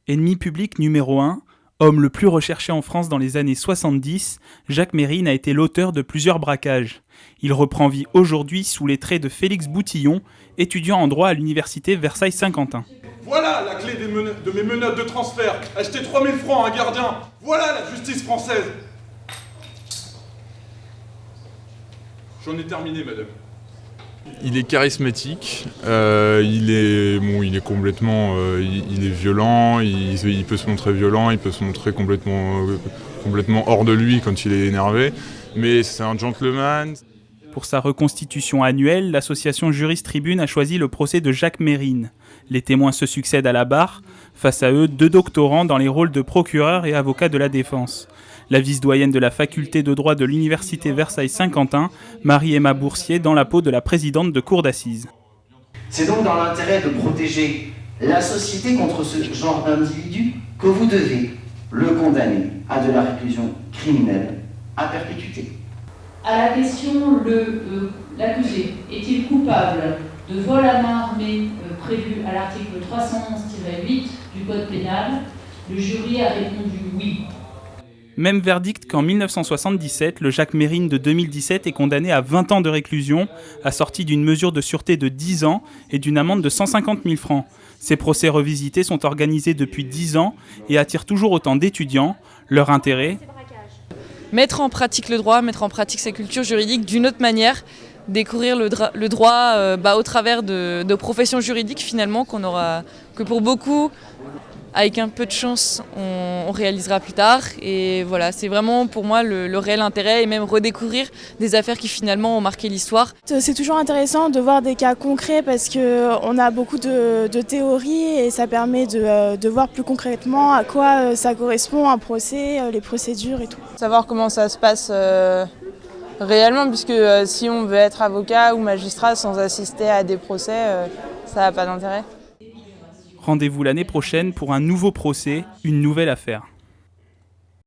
Ennemi public numéro 1, homme le plus recherché en France dans les années 70, Jacques Mérine a été l'auteur de plusieurs braquages. Il reprend vie aujourd'hui sous les traits de Félix Boutillon, étudiant en droit à l'université Versailles-Saint-Quentin. Voilà la clé de mes menottes de transfert. Acheter 3000 francs à un gardien. Voilà la justice française. J'en ai terminé, madame. Il est charismatique, il est complètement, il est violent, il peut se montrer violent, il peut se montrer complètement hors de lui quand il est énervé, mais c'est un gentleman. Pour sa reconstitution annuelle, l'association Juriste Tribune a choisi le procès de Jacques Mérine. Les témoins se succèdent à la barre, face à eux 2 doctorants dans les rôles de procureur et avocat de la défense. La vice-doyenne de la faculté de droit de l'université Versailles-Saint-Quentin, Marie-Emma Boursier, dans la peau de la présidente de cour d'assises. C'est donc dans l'intérêt de protéger la société contre ce genre d'individu que vous devez le condamner à de la réclusion criminelle à perpétuité. À la question, l'accusé est-il coupable de vol à main armée prévu à l'article 311-8 du Code pénal? Le jury a répondu oui. Même verdict qu'en 1977, le Jacques Mérine de 2017 est condamné à 20 ans de réclusion, assorti d'une mesure de sûreté de 10 ans et d'une amende de 150 000 francs. Ces procès revisités sont organisés depuis 10 ans et attirent toujours autant d'étudiants. Leur intérêt ? Mettre en pratique le droit, mettre en pratique sa culture juridique d'une autre manière, découvrir le droit au travers de professions juridiques finalement que pour beaucoup, avec un peu de chance, on réalisera plus tard. Et voilà, c'est vraiment pour moi le réel intérêt et même redécouvrir des affaires qui finalement ont marqué l'histoire. C'est toujours intéressant de voir des cas concrets parce qu'on a beaucoup de théories et ça permet de voir plus concrètement à quoi ça correspond un procès, les procédures et tout. Savoir comment ça se passe réellement, puisque si on veut être avocat ou magistrat sans assister à des procès, ça n'a pas d'intérêt. Rendez-vous l'année prochaine pour un nouveau procès, une nouvelle affaire.